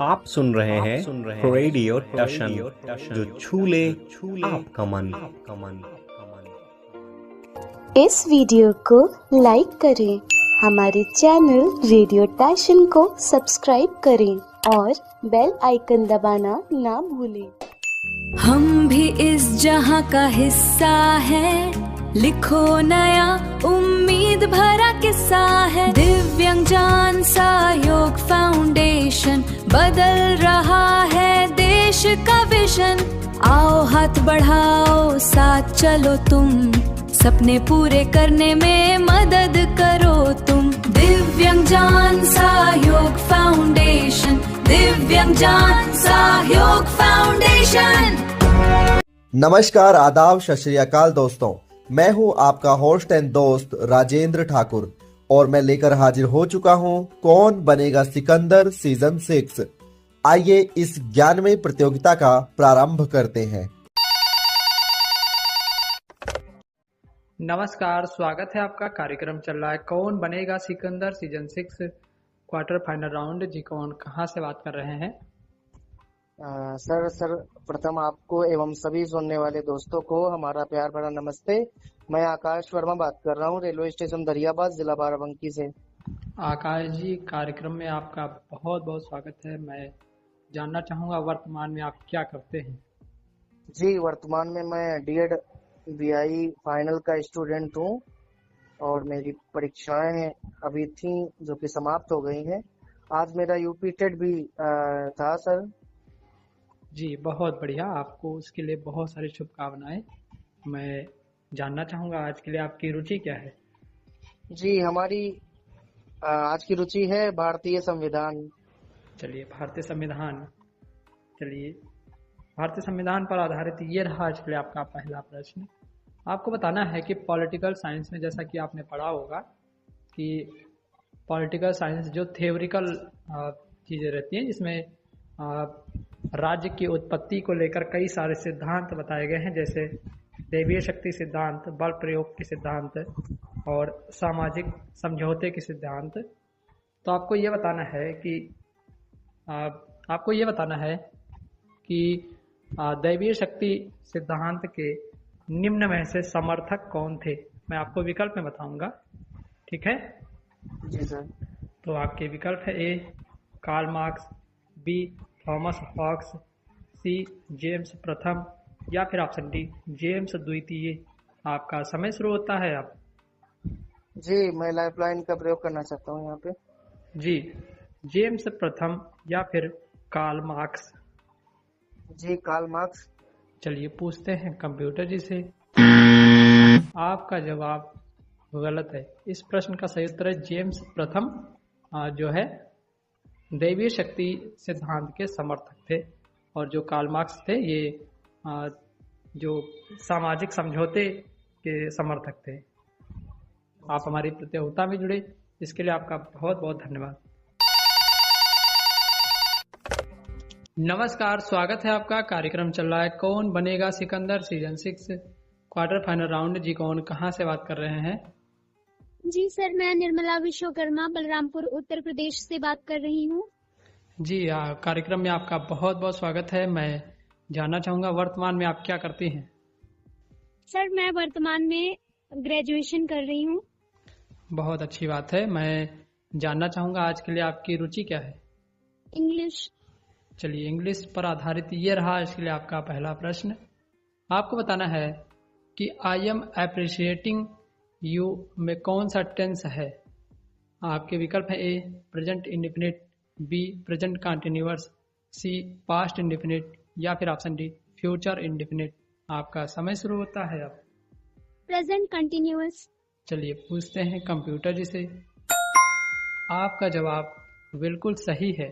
आप सुन रहे हैं रेडियो टशन, जो छू ले आपका मन। इस वीडियो को लाइक करें, हमारे चैनल रेडियो टशन को सब्सक्राइब करें और बेल आइकन दबाना ना भूलें। हम भी इस जहां का हिस्सा है, लिखो नया उम्मीद भरा किस्सा है। दिव्यांगजन सहयोग फाउंडेशन बदल रहा है देश का विजन। आओ हाथ बढ़ाओ, साथ चलो तुम, सपने पूरे करने में मदद करो तुम। दिव्यांगजन सहयोग फाउंडेशन, दिव्यांगजन सहयोग फाउंडेशन। नमस्कार, आदाब, सत श्री अकाल दोस्तों। मैं हूं आपका होस्ट एंड दोस्त राजेंद्र ठाकुर और मैं लेकर हाजिर हो चुका हूं कौन बनेगा सिकंदर सीजन 6। आइए इस 11वीं प्रतियोगिता का प्रारंभ करते हैं। नमस्कार, स्वागत है आपका। कार्यक्रम चल रहा है Kaun Banega Sikandar season 6 quarter final round. जी कौन कहां से बात कर रहे हैं? सर प्रथम आपको एवं सभी सुनने वाले दोस्तों को हमारा प्यार भरा नमस्ते। मैं आकाश वर्मा बात कर रहा हूँ, रेलवे स्टेशन दरियाबाद, जिला बाराबंकी से। आकाश जी, कार्यक्रम में आपका बहुत बहुत स्वागत है। मैं जानना चाहूंगा वर्तमान में आप क्या करते हैं? जी, वर्तमान में मैं डीएड बीआई फाइनल का स्टूडेंट हूँ और मेरी परीक्षाएं अभी थी जो कि समाप्त हो गई हैं। आज मेरा यूपी टेट भी था सर। जी बहुत बढ़िया, आपको उसके लिए बहुत सारी शुभकामनाएं। मैं जानना चाहूंगा आज के लिए आपकी रुचि क्या है? जी, हमारी आज की रुचि है भारतीय संविधान। चलिए भारतीय संविधान पर आधारित ये रहा आज के लिए आपका पहला प्रश्न। आपको बताना है कि पॉलिटिकल साइंस में, जैसा कि आपने पढ़ा होगा कि पॉलिटिकल साइंस जो थ्योरिकल चीज़ें रहती हैं, जिसमें राज्य की उत्पत्ति को लेकर कई सारे सिद्धांत बताए गए हैं, जैसे दैवीय शक्ति सिद्धांत, बल प्रयोग के सिद्धांत और सामाजिक समझौते के सिद्धांत। तो आपको ये बताना है कि दैवीय शक्ति सिद्धांत के निम्न में से समर्थक कौन थे। मैं आपको विकल्प में बताऊंगा, ठीक है? जी सर। तो आपके विकल्प है: A Karl Marx, B Thomas Hawks, C James प्रथम, या फिर ऑप्शन डी जेम्स द्वितीय। आपका समय शुरू होता है अब। जी, मैं लाइफलाइन का प्रयोग करना चाहता हूँ यहाँ पे। जी, जेम्स प्रथम या फिर कार्ल मार्क्स? जी, कार्ल मार्क्स। चलिए पूछते हैं कंप्यूटर जी से। आपका जवाब गलत है। इस प्रश्न का सही उत्तर है जेम्स प्रथम, जो है दैवीय शक्ति सिद्धांत के समर्थक थे, और जो कार्ल मार्क्स थे ये जो सामाजिक समझौते के समर्थक थे। आप हमारी प्रतियोगिता में जुड़े, इसके लिए आपका बहुत बहुत धन्यवाद। नमस्कार, स्वागत है आपका। कार्यक्रम चल रहा है Kaun Banega Sikandar season 6 quarter final round. जी कौन कहां से बात कर रहे हैं? जी सर, मैं निर्मला विश्वकर्मा बलरामपुर उत्तर प्रदेश से बात कर रही हूँ। जी, कार्यक्रम में आपका बहुत बहुत स्वागत है। मैं जानना चाहूंगा वर्तमान में आप क्या करती हैं? सर, मैं वर्तमान में ग्रेजुएशन कर रही हूँ। बहुत अच्छी बात है। मैं जानना चाहूंगा आज के लिए आपकी रुचि क्या है? इंग्लिश। चलिए, इंग्लिश पर आधारित ये रहा इसके लिए आपका पहला प्रश्न। आपको बताना है कि आई एम अप्रिशिएटिंग यू में कौन सा टेंस है। आपके विकल्प है: A present indefinite, B present continuous, C past indefinite, या फिर ऑप्शन डी फ्यूचर इंडेफिनिट। आपका समय शुरू होता है अब। Present continuous. चलिए पूछते हैं कंप्यूटर जी से। आपका जवाब बिल्कुल सही है।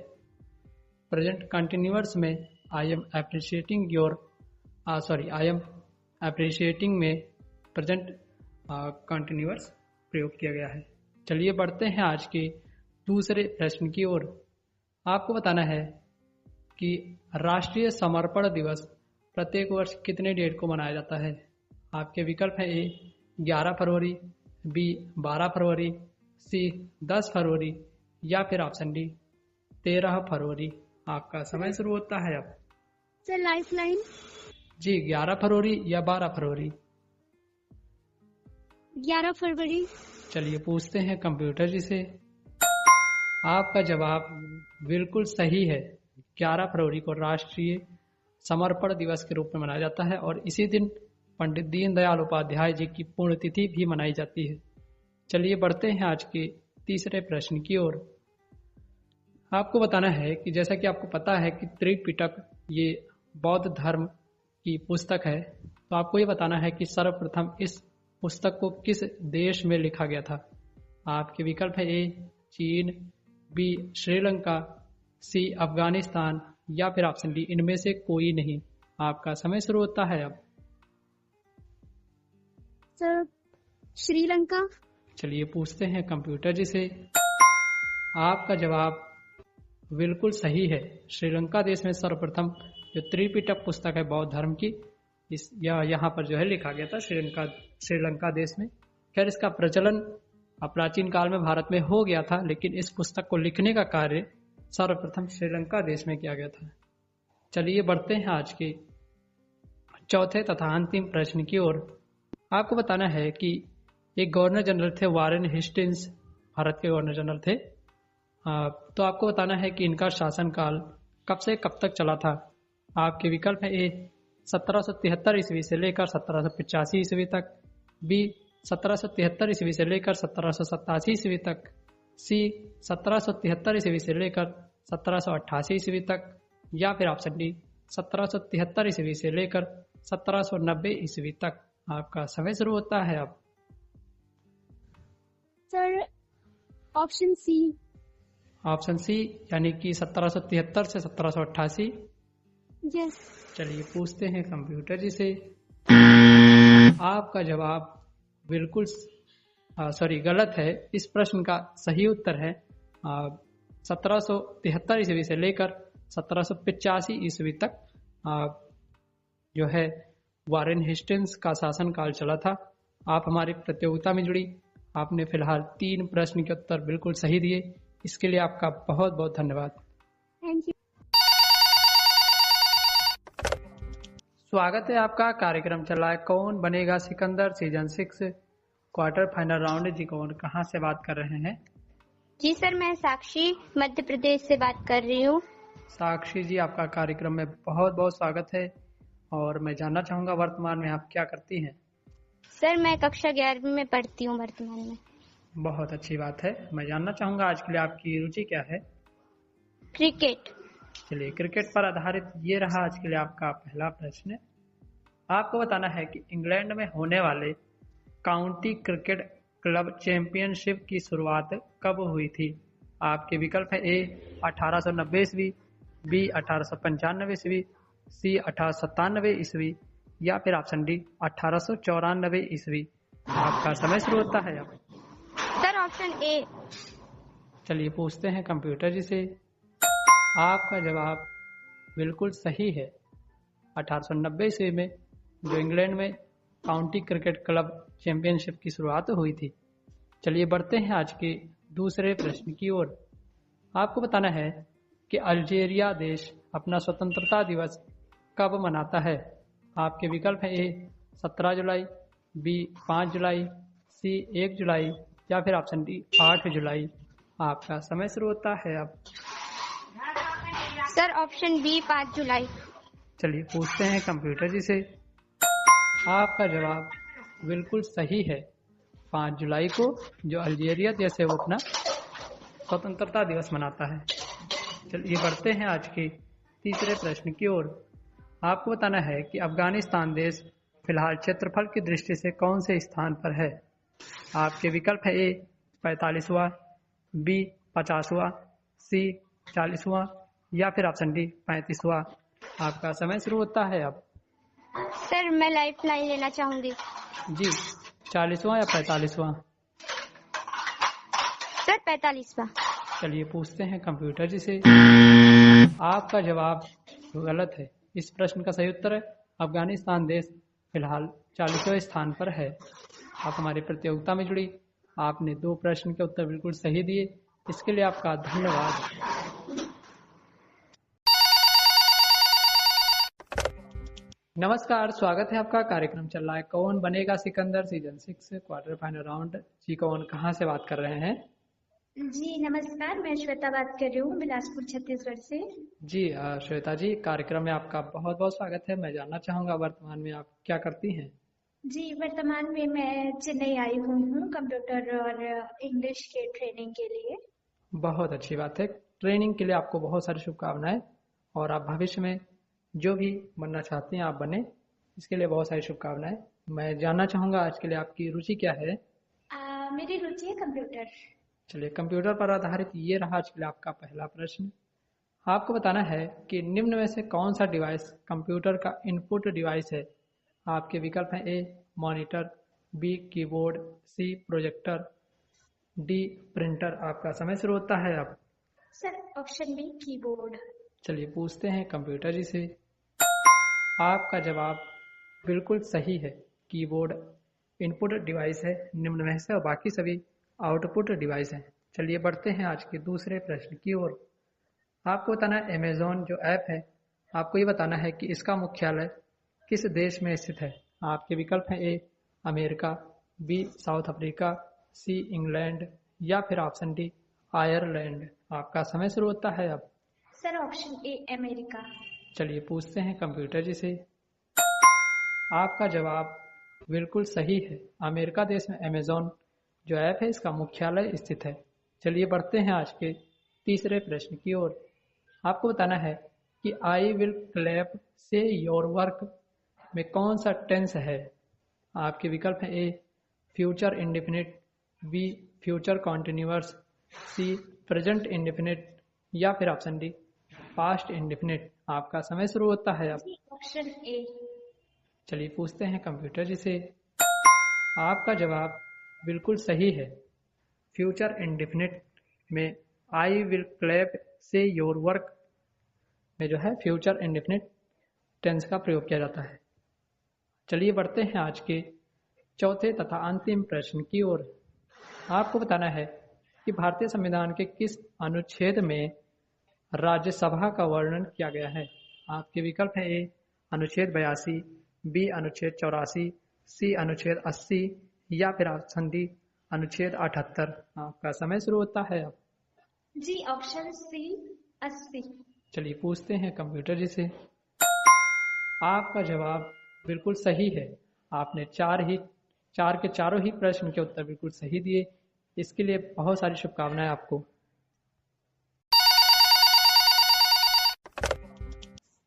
प्रेजेंट कंटीन्यूअस में आई एम अप्रिशिएटिंग में प्रेजेंट कंटीन्यूअस प्रयोग किया गया है। चलिए बढ़ते हैं आज के दूसरे प्रश्न की ओर। आपको बताना है कि राष्ट्रीय समर्पण दिवस प्रत्येक वर्ष कितने डेट को मनाया जाता है। आपके विकल्प है: ए 11 फरवरी, बी 12 फरवरी, सी 10 फरवरी, या फिर ऑप्शन डी 13 फरवरी। आपका समय शुरू होता है अब। Sir lifeline. जी 11 फरवरी या 12 फरवरी? 11 फरवरी। चलिए पूछते हैं कंप्यूटर जी से। आपका जवाब बिल्कुल सही है। 11 फरवरी को राष्ट्रीय समर्पण दिवस के रूप में मनाया जाता है और इसी दिन पंडित दीनदयाल उपाध्याय जी की पुण्यतिथि भी मनाई जाती है। चलिए बढ़ते हैं आज के तीसरे प्रश्न की ओर। आपको बताना है कि जैसा कि आपको पता है कि त्रिपिटक ये बौद्ध धर्म की पुस्तक है, तो आपको ये बताना है कि सर्वप्रथम इस पुस्तक को किस देश में लिखा गया था। आपके विकल्प है ए चीन, बी श्रीलंका, सी अफगानिस्तान या फिर ऑप्शन डी इनमें से कोई नहीं। आपका समय शुरू होता है अब। सर श्रीलंका। चलिए पूछते हैं कंप्यूटर जी से। आपका जवाब बिल्कुल सही है। श्रीलंका देश में सर्वप्रथम जो त्रिपिटक पुस्तक है बौद्ध धर्म की, यहाँ पर जो है लिखा गया था श्रीलंका देश में। खैर इसका प्रचलन प्राचीन काल में भारत में हो गया था, लेकिन इस पुस्तक को लिखने का कार्य सर्वप्रथम श्रीलंका देश में किया गया था। चलिए बढ़ते हैं आज के चौथे तथा अंतिम प्रश्न की ओर। आपको बताना है कि एक गवर्नर जनरल थे वारेन हेस्टिंग्स, भारत के गवर्नर जनरल थे। तो आपको बताना है कि इनका शासनकाल कब से कब तक चला था। आपके विकल्प है ए 1773 ईस्वी से लेकर 1785 ईस्वी तक, बी 1773 ईस्वी से लेकर 1787 ईस्वी तक, सी 1773 ईस्वी से लेकर 1788 ईस्वी तक या फिर ऑप्शन डी 1773 ईस्वी से लेकर 1790 ईस्वी तक। आपका समय शुरू होता है अब। Sir option C. Option C यानी कि 1773 से 1788। यस। चलिए पूछते हैं कंप्यूटर जी से। आपका जवाब बिल्कुल गलत है। इस प्रश्न का सही उत्तर है 1773 ईस्वी से लेकर 1785 ईस्वी तक जो है वारेन हेस्टिंग्स का शासनकाल चला था। आप हमारी प्रतियोगिता में जुड़ी, आपने फिलहाल 3 प्रश्न के उत्तर बिल्कुल सही दिए, इसके लिए आपका बहुत बहुत धन्यवाद। Thank you. स्वागत है आपका। कार्यक्रम चल रहा है Kaun Banega Sikandar season 6 quarter final round. जी कौन कहाँ से बात कर रहे हैं? जी सर मैं साक्षी मध्य प्रदेश से बात कर रही हूँ। साक्षी जी आपका कार्यक्रम में बहुत बहुत स्वागत है और मैं जानना चाहूँगा वर्तमान में आप क्या करती हैं? सर मैं कक्षा 11वीं में पढ़ती हूँ वर्तमान में। बहुत अच्छी बात है। मैं जानना चाहूँगा आज के लिए आपकी रुचि क्या है? क्रिकेट। चलिए क्रिकेट पर आधारित ये रहा आज के लिए आपका पहला प्रश्न। आपको बताना है कि इंग्लैंड में होने वाले काउंटी क्रिकेट क्लब चैंपियनशिप की शुरुआत कब हुई थी? आपके विकल्प है ए 1890 ईस्वी, बी 1895 ईस्वी, सी 1897 ईस्वी या फिर ऑप्शन डी 1894 ईस्वी। आपका समय शुरू होता है अब। Sir option A. चलिए पूछते हैं कंप्यूटर जी से। आपका जवाब बिल्कुल सही है। 1890 ईस्वी में जो इंग्लैंड में काउंटी क्रिकेट क्लब चैंपियनशिप की शुरुआत हुई थी। चलिए बढ़ते हैं आज के दूसरे प्रश्न की ओर। आपको बताना है कि अल्जीरिया देश अपना स्वतंत्रता दिवस कब मनाता है? आपके विकल्प है ए 17 जुलाई, बी 5 जुलाई, सी 1 जुलाई या फिर ऑप्शन डी 8 जुलाई। आपका समय शुरू होता है अब। सर ऑप्शन बी 5 जुलाई। चलिए पूछते हैं कंप्यूटर जी से। आपका जवाब बिल्कुल सही है। 5 जुलाई को जो अल्जीरिया देश है वो अपना स्वतंत्रता दिवस मनाता है। चलिए बढ़ते हैं आज के तीसरे प्रश्न की ओर। आपको बताना है कि अफगानिस्तान देश फिलहाल क्षेत्रफल की दृष्टि से कौन से स्थान पर है? आपके विकल्प है ए 45वां, बी 50वां, सी 40वां या फिर ऑप्शन डी 35वां। आपका समय शुरू होता है अब। सर मैं लाइफ लाइन लेना चाहूंगी। जी 40वां या 45वां? सर 45वां। चलिए पूछते हैं कंप्यूटर जी से। आपका जवाब गलत है। इस प्रश्न का सही उत्तर है अफगानिस्तान देश फिलहाल 40वें स्थान पर है। आप हमारी प्रतियोगिता में जुड़ी, आपने 2 प्रश्न के उत्तर बिल्कुल सही दिए, इसके लिए आपका धन्यवाद। नमस्कार, स्वागत है आपका। कार्यक्रम चल रहा है Kaun Banega Sikandar season 6 quarter final round. जी कौन कहाँ से बात कर रहे हैं? जी नमस्कार, मैं श्वेता बात कर रही हूँ बिलासपुर छत्तीसगढ़ से। जी श्वेता जी, कार्यक्रम में आपका बहुत बहुत स्वागत है। मैं जानना चाहूँगा वर्तमान में आप क्या करती हैं? जी वर्तमान में मैं चेन्नई आई हुई हूँ कंप्यूटर और इंग्लिश के ट्रेनिंग के लिए। बहुत अच्छी बात है। ट्रेनिंग के लिए आपको बहुत सारी शुभकामनाएं और आप भविष्य में जो भी बनना चाहते हैं आप बने, इसके लिए बहुत सारी शुभकामनाएं। मैं जानना चाहूँगा आज के लिए आपकी रुचि क्या है? मेरी रुचि है कंप्यूटर। चलिए, कंप्यूटर पर आधारित ये रहा आज के लिए आपका पहला प्रश्न। आपको बताना है कि निम्न में से कौन सा डिवाइस कंप्यूटर का इनपुट डिवाइस है। आपके विकल्प हैं A monitor, B keyboard, C projector, D printer. आपका समय शुरू होता है अब। Sir option B keyboard. चलिए पूछते हैं कंप्यूटर जी से। आपका जवाब बिल्कुल सही है। कीबोर्ड इनपुट डिवाइस है निम्न में से और बाकी सभी आउटपुट डिवाइस हैं। चलिए बढ़ते हैं आज के दूसरे प्रश्न की ओर। आपको बताना है अमेज़न जो ऐप है, आपको ये बताना है कि इसका मुख्यालय किस देश में स्थित है। आपके विकल्प हैं A America, B South Africa, C England या फिर ऑप्शन डी आयरलैंड। आपका समय शुरू होता है अब। Sir option A America. चलिए पूछते हैं कंप्यूटर जी से। आपका जवाब बिल्कुल सही है। अमेरिका देश में अमेज़न जो ऐप है इसका मुख्यालय स्थित है। चलिए बढ़ते हैं आज के तीसरे प्रश्न की ओर। आपको बताना है कि आई विल क्लैप से योर वर्क में कौन सा टेंस है। आपके विकल्प हैं A future indefinite, B future continuous, C present indefinite या फिर ऑप्शन डी पास्ट इंडेफिनिट। आपका समय शुरू होता है अब। Option A. चलिए पूछते हैं कंप्यूटर जी से। आपका जवाब बिल्कुल सही है। फ्यूचर इंडेफिनिट में आई विल क्लैप से योर वर्क में जो है फ्यूचर इंडेफिनिट टेंस का प्रयोग किया जाता है। चलिए बढ़ते हैं आज के चौथे तथा अंतिम प्रश्न की ओर। आपको बताना है कि भारतीय संविधान के किस अनुच्छेद में राज्यसभा का वर्णन किया गया है। आपके विकल्प है ए अनुच्छेद 82, बी अनुच्छेद 84, सी अनुच्छेद 80 या फिर ऑप्शन डी अनुच्छेद 78। आपका समय शुरू होता है अब। जी ऑप्शन सी 80। चलिए पूछते हैं कंप्यूटर जी से। आपका जवाब बिल्कुल सही है। आपने चार के चारों ही प्रश्न के उत्तर बिल्कुल सही दिए। इसके लिए बहुत सारी शुभकामनाएं आपको।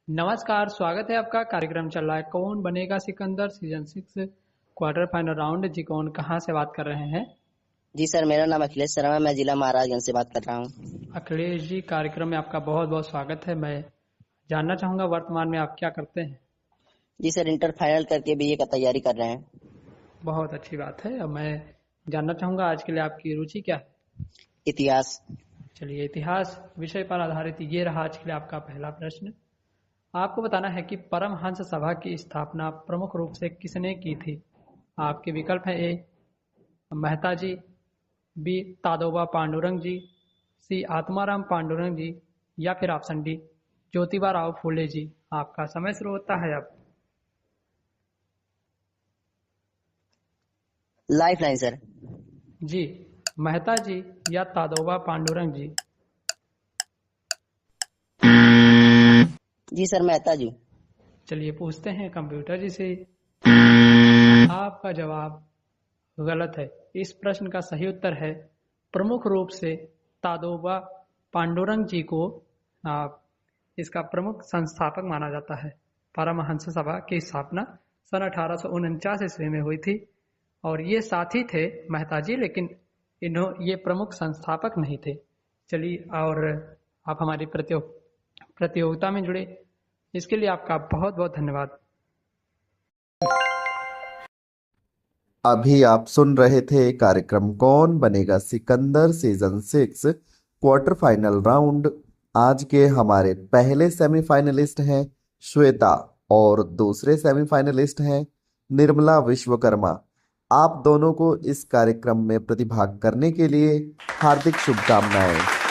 नमस्कार, स्वागत है आपका। कार्यक्रम चल रहा है Kaun Banega Sikandar season 6 quarter final round. जी कौन कहाँ से बात कर रहे हैं? जी सर, मेरा नाम अखिलेश शर्मा, मैं जिला महाराजगंज से बात कर रहा हूँ। अखिलेश जी, कार्यक्रम में आपका बहुत बहुत स्वागत है। मैं जानना चाहूँगा वर्तमान में आप क्या करते हैं? जी सर, इंटर फाइनल करके बीए का तैयारी कर रहे हैं। बहुत अच्छी बात है। अब मैं जानना चाहूँगा आज के लिए आपकी रुचि क्या है? इतिहास। चलिए, इतिहास विषय पर आधारित ये रहा आज के लिए आपका पहला प्रश्न। आपको बताना है कि परमहंस सभा की स्थापना प्रमुख रूप से किसने की थी। आपके विकल्प है A Mehta ji, B Tadoba Pandurang ji, C Atmaram Pandurang ji या फिर ऑप्शन डी ज्योतिबा राव फूले जी। आपका समय शुरू होता है अब। Lifeline sir. जी मेहता जी या तादोबा पांडुरंग जी। जी सर, मेहता जी। चलिए पूछते हैं कंप्यूटर जी से। आपका जवाब गलत है। इस प्रश्न का सही उत्तर है प्रमुख रूप से तादोबा पांडुरंग जी को इसका प्रमुख संस्थापक माना जाता है। परमहंस सभा की स्थापना सन 1849 ईस्वी में हुई थी और ये साथी थे मेहता जी, लेकिन ये प्रमुख संस्थापक नहीं थे। चलिए, और आप हमारी प्रतियोगिता में जुड़े, इसके लिए आपका बहुत बहुत धन्यवाद। अभी आप सुन रहे थे कार्यक्रम कौन Banega Sikandar season 6 quarter final round. आज के हमारे पहले सेमीफाइनलिस्ट हैं श्वेता और दूसरे सेमीफाइनलिस्ट हैं निर्मला विश्वकर्मा। आप दोनों को इस कार्यक्रम में प्रतिभाग करने के लिए हार्दिक शुभकामनाएं।